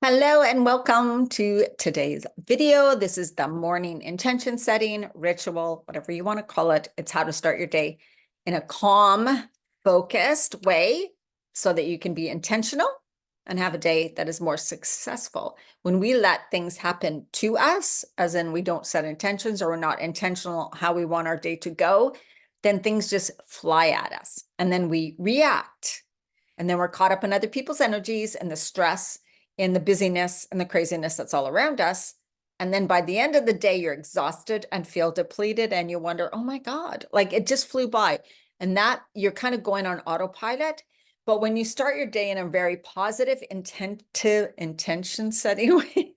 Hello and welcome to today's video. This is the morning intention setting ritual, whatever you want to call it. It's how to start your day in a calm, focused way so that you can be intentional and have a day that is more successful. When we let things happen to us, as in we don't set intentions or we're not intentional how we want our day to go, then things just fly at us and then we react. And then we're caught up in other people's energies and the stress in the busyness and the craziness that's all around us. And then by the end of the day, you're exhausted and feel depleted and you wonder, oh my God, like it just flew by. And that you're kind of going on autopilot. But when you start your day in a very positive, intention setting way,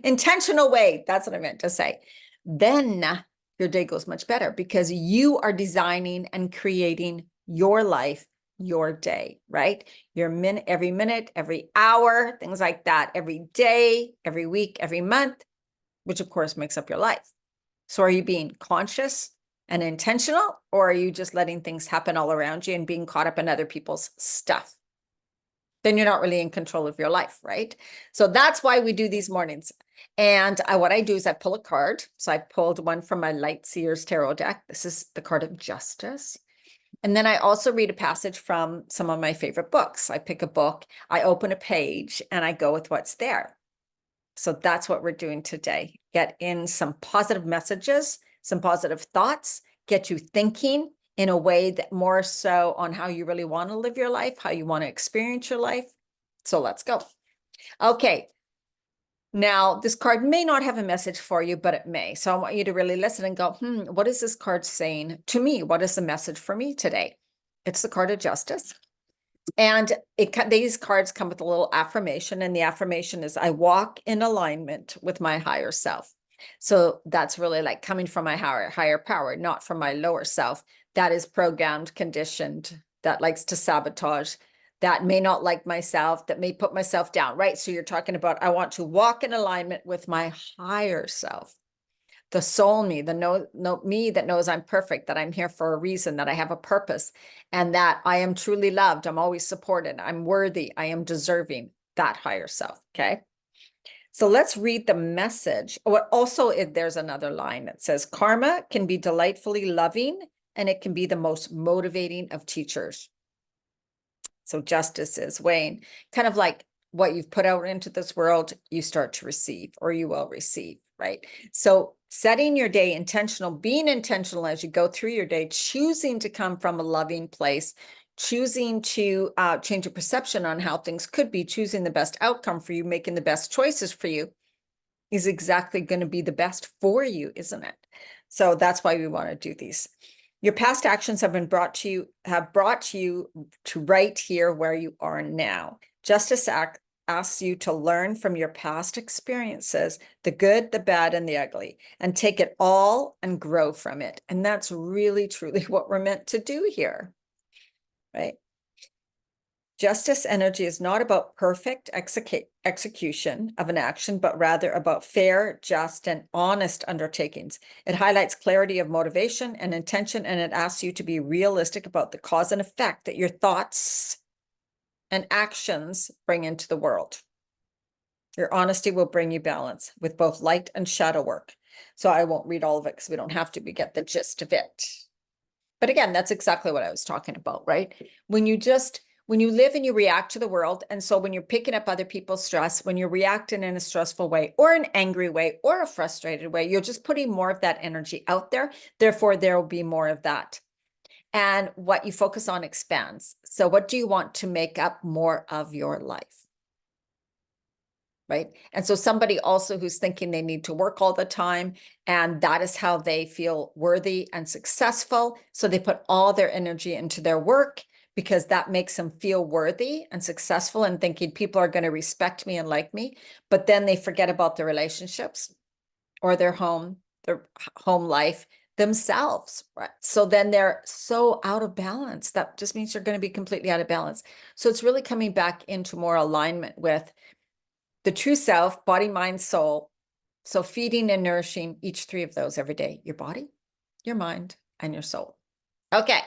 intentional way, that's what I meant to say, then your day goes much better because you are designing and creating your life, your day, right? Your every minute, every hour, things like that, every day, every week, every month, which of course makes up your life. So are you being conscious and intentional, or are you just letting things happen all around you and being caught up in other people's stuff? Then you're not really in control of your life, right? So that's why we do these mornings. And what I do is I pull a card. So I pulled one from my Light Seers Tarot deck. This is the card of Justice. And then I also read a passage from some of my favorite books. I pick a book, I open a page, and I go with what's there. So that's what we're doing today. Get in some positive messages, some positive thoughts, get you thinking in a way that more so on how you really want to live your life, how you want to experience your life. So let's go. Okay. Now, this card may not have a message for you, but it may. So I want you to really listen and go, what is this card saying to me? What is the message for me today? It's the card of Justice. And these cards come with a little affirmation. And the affirmation is, I walk in alignment with my higher self. So that's really like coming from my higher power, not from my lower self. That is programmed, conditioned, that likes to sabotage, that may not like myself, that may put myself down, right? So you're talking about, I want to walk in alignment with my higher self, the soul me, the me that knows I'm perfect, that I'm here for a reason, that I have a purpose, and that I am truly loved. I'm always supported. I'm worthy. I am deserving, that higher self. Okay. So let's read the message. Also, there's another line that says, karma can be delightfully loving, and it can be the most motivating of teachers. So justice is weighing, kind of like what you've put out into this world, you start to receive, or you will receive, right? So setting your day intentional, being intentional as you go through your day, choosing to come from a loving place, choosing to change your perception on how things could be, choosing the best outcome for you, making the best choices for you is exactly going to be the best for you, isn't it? So that's why we want to do these. Your past actions have brought you to right here where you are now. Justice asks you to learn from your past experiences, the good, the bad, and the ugly, and take it all and grow from it. And that's really, truly what we're meant to do here, right? Justice energy is not about perfect execution of an action, but rather about fair, just, and honest undertakings. It highlights clarity of motivation and intention, and it asks you to be realistic about the cause and effect that your thoughts and actions bring into the world. Your honesty will bring you balance with both light and shadow work. So I won't read all of it because we don't have to, we get the gist of it. But again, that's exactly what I was talking about, right? When you live and you react to the world, and so when you're picking up other people's stress, when you're reacting in a stressful way or an angry way or a frustrated way, you're just putting more of that energy out there. Therefore, there will be more of that. And what you focus on expands. So what do you want to make up more of your life? Right? And so somebody also who's thinking they need to work all the time, and that is how they feel worthy and successful. So they put all their energy into their work because that makes them feel worthy and successful and thinking people are going to respect me and like me. But then they forget about their relationships or their home life themselves, right? So then they're so out of balance. That just means you're going to be completely out of balance. So it's really coming back into more alignment with the true self, body, mind, soul. So feeding and nourishing each three of those every day, your body, your mind, and your soul. Okay.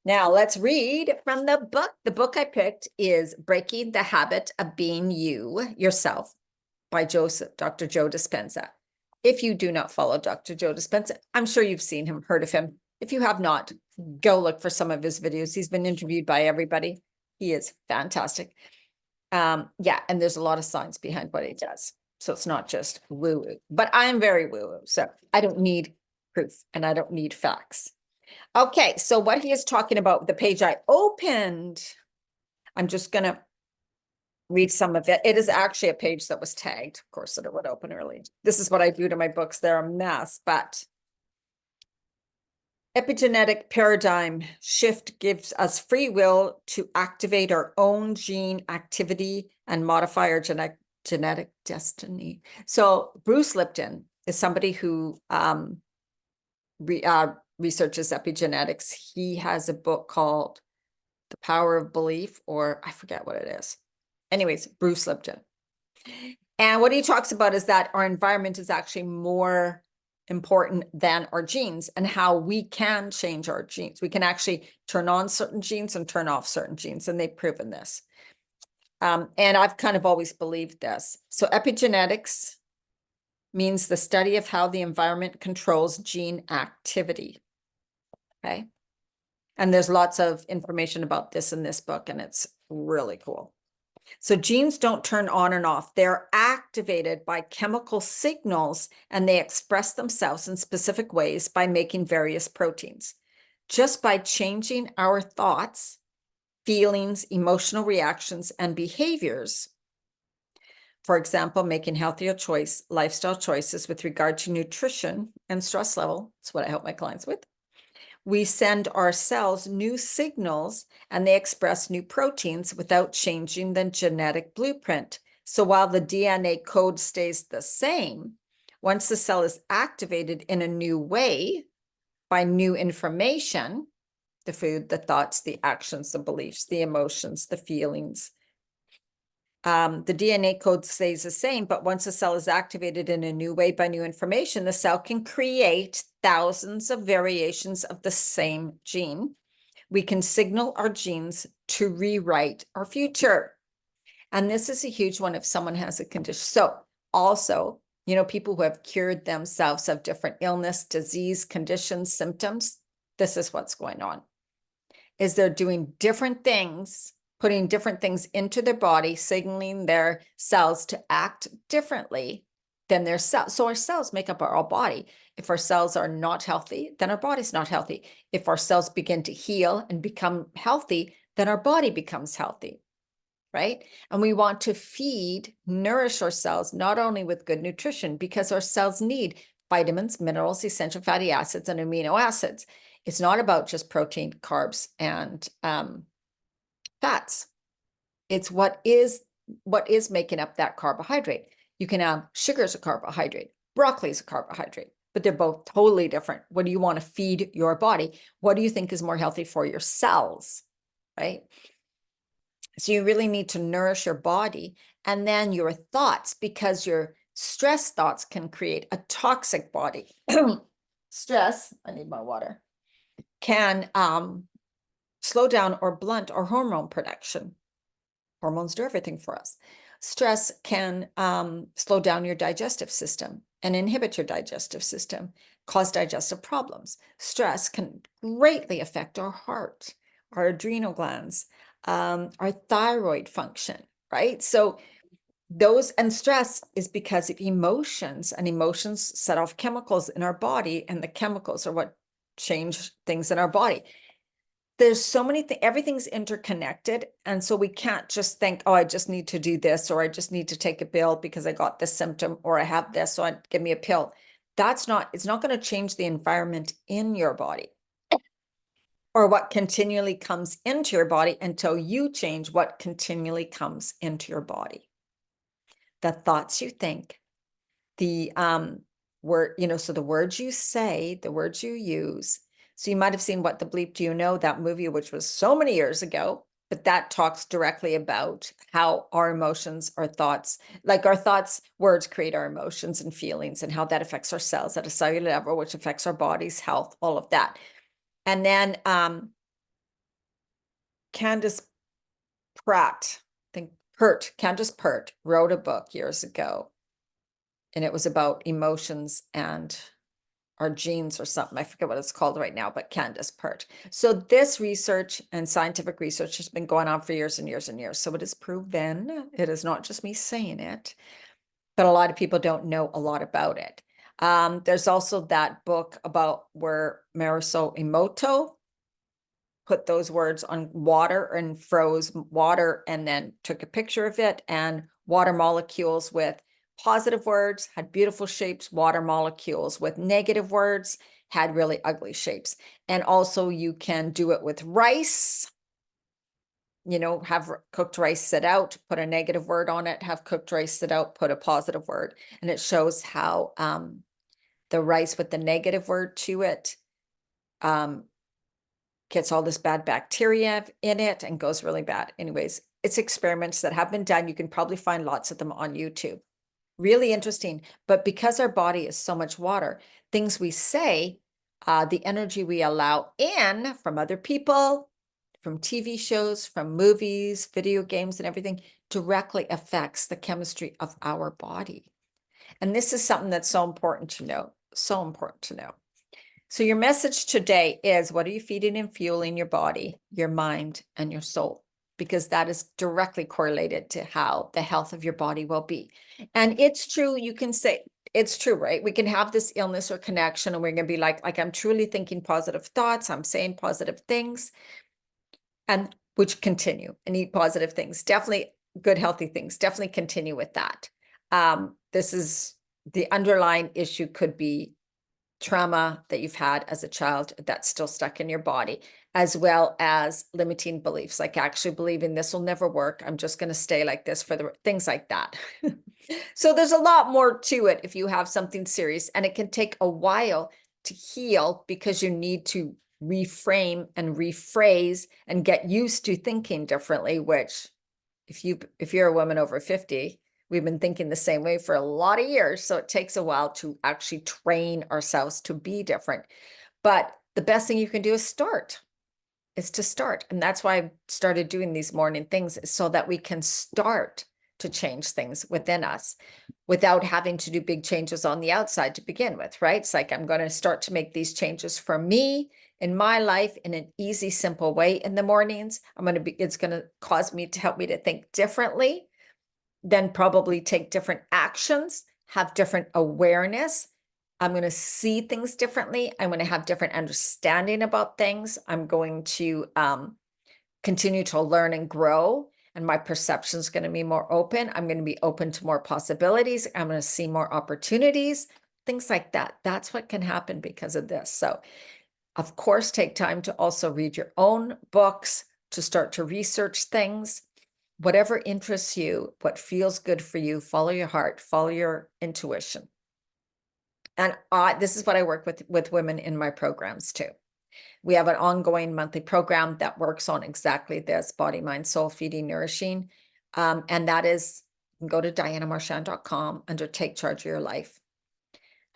Now let's read from the book. The book I picked is Breaking the Habit of Being You, Yourself by Dr. Joe Dispenza. If you do not follow Dr. Joe Dispenza, I'm sure you've seen him, heard of him. If you have not, go look for some of his videos. He's been interviewed by everybody. He is fantastic. Yeah, and there's a lot of science behind what he does. So it's not just woo-woo, but I am very woo-woo. So I don't need proof and I don't need facts. Okay, so what he is talking about, the page I opened, I'm just going to read some of it. It is actually a page that was tagged, of course, that it would open early. This is what I do to my books. They're a mess, but epigenetic paradigm shift gives us free will to activate our own gene activity and modify our genetic destiny. So Bruce Lipton is somebody who researches epigenetics. He has a book called The Power of Belief, or I forget what it is. Anyways, Bruce Lipton. And what he talks about is that our environment is actually more important than our genes and how we can change our genes. We can actually turn on certain genes and turn off certain genes, and they've proven this. And I've kind of always believed this. So epigenetics means the study of how the environment controls gene activity. Okay. And there's lots of information about this in this book, and it's really cool. So genes don't turn on and off. They're activated by chemical signals, and they express themselves in specific ways by making various proteins. Just by changing our thoughts, feelings, emotional reactions, and behaviors, for example, making healthier lifestyle choices with regard to nutrition and stress level, that's what I help my clients with, we send our cells new signals and they express new proteins without changing the genetic blueprint. So while the DNA code stays the same, once the cell is activated in a new way by new information, the food, the thoughts, the actions, the beliefs, the emotions, the feelings, the DNA code stays the same, but once a cell is activated in a new way by new information, the cell can create thousands of variations of the same gene. We can signal our genes to rewrite our future. And this is a huge one if someone has a condition. So also, people who have cured themselves of different illness, disease, conditions, symptoms, this is what's going on, is they're doing different things, putting different things into their body, signaling their cells to act differently than their cells. So our cells make up our body. If our cells are not healthy, then our body's not healthy. If our cells begin to heal and become healthy, then our body becomes healthy, right? And we want to nourish our cells, not only with good nutrition, because our cells need vitamins, minerals, essential fatty acids, and amino acids. It's not about just protein, carbs, and fats. It's what is making up that carbohydrate. You can have sugar as a carbohydrate, broccoli is a carbohydrate, but they're both totally different. What do you want to feed your body? What do you think is more healthy for your cells, right? So you really need to nourish your body and then your thoughts, because your stress thoughts can create a toxic body. Stress, I need my water, can slow down or blunt our hormone production. Hormones do everything for us. Stress can slow down your digestive system and inhibit your digestive system, cause digestive problems. Stress can greatly affect our heart, our adrenal glands, our thyroid function, right? So and stress is because of emotions, and emotions set off chemicals in our body, and the chemicals are what change things in our body. There's so many things, everything's interconnected. And so we can't just think, oh, I just need to do this, or I just need to take a pill because I got this symptom, or I have this, so give me a pill. It's not going to change the environment in your body or what continually comes into your body until you change what continually comes into your body. The thoughts you think, the so the words you say, the words you use. So you might have seen What the Bleep Do You Know, that movie, which was so many years ago, but that talks directly about how our emotions, our thoughts, like our thoughts, words create our emotions and feelings, and how that affects our cells at a cellular level, which affects our body's health, all of that. And then Candace Candace Pert wrote a book years ago, and it was about emotions and our genes or something. I forget what it's called right now, but Candace Pert. So this research and scientific research has been going on for years and years and years. So it is proven. It is not just me saying it, but a lot of people don't know a lot about it. There's also that book about where Marisol Emoto put those words on water and froze water and then took a picture of it, and water molecules with positive words had beautiful shapes, water molecules with negative words had really ugly shapes. And also you can do it with rice, have cooked rice sit out, put a negative word on it, have cooked rice sit out, put a positive word. And it shows how the rice with the negative word to it gets all this bad bacteria in it and goes really bad. Anyways, it's experiments that have been done. You can probably find lots of them on YouTube. Really interesting. But because our body is so much water, things we say, the energy we allow in from other people, from TV shows, from movies, video games, and everything directly affects the chemistry of our body. And this is something that's so important to know. So important to know. So your message today is, what are you feeding and fueling your body, your mind, and your soul? Because that is directly correlated to how the health of your body will be. And it's true, you can say, it's true, right? We can have this illness or connection and we're going to be like, I'm truly thinking positive thoughts, I'm saying positive things, and which continue, and eat positive things. Definitely good, healthy things. Definitely continue with that. This is the underlying issue could be trauma that you've had as a child that's still stuck in your body, as well as limiting beliefs, like actually believing this will never work. I'm just going to stay like this for the things like that. So there's a lot more to it if you have something serious, and it can take a while to heal because you need to reframe and rephrase and get used to thinking differently, which if you're a woman over 50, we've been thinking the same way for a lot of years. So it takes a while to actually train ourselves to be different. But the best thing you can do is to start. And that's why I started doing these morning things, so that we can start to change things within us without having to do big changes on the outside to begin with, right? It's like, I'm going to start to make these changes for me in my life in an easy, simple way in the mornings. It's going to help me to think differently, then probably take different actions, have different awareness. I'm going to see things differently. I'm going to have different understanding about things. I'm going to continue to learn and grow, and my perception is going to be more open. I'm going to be open to more possibilities. I'm going to see more opportunities, things like that. That's what can happen because of this. So, of course, take time to also read your own books, to start to research things. Whatever interests you, what feels good for you, follow your heart, follow your intuition. And this is what I work with women in my programs too. We have an ongoing monthly program that works on exactly this: body, mind, soul, feeding, nourishing. And that is, you can go to dianamarchand.com under Take Charge of Your Life.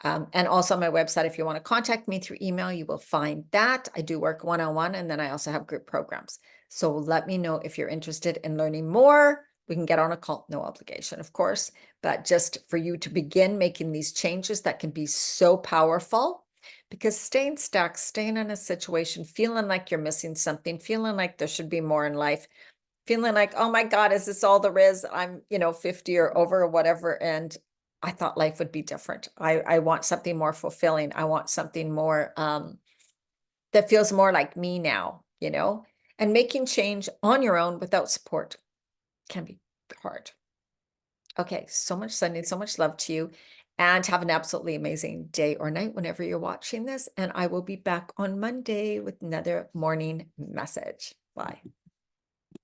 And also on my website, if you want to contact me through email, you will find that. I do work one-on-one, and then I also have group programs. So let me know if you're interested in learning more. We can get on a call, no obligation, of course, but just for you to begin making these changes that can be so powerful. Because staying stuck, staying in a situation, feeling like you're missing something, feeling like there should be more in life, feeling like, oh my God, is this all there is? I'm, 50 or over or whatever. And I thought life would be different. I want something more fulfilling. I want something more that feels more like me now, and making change on your own without support can be hard. Okay, so much sending so much love to you, and have an absolutely amazing day or night whenever you're watching this. And I will be back on Monday with another morning message. Bye.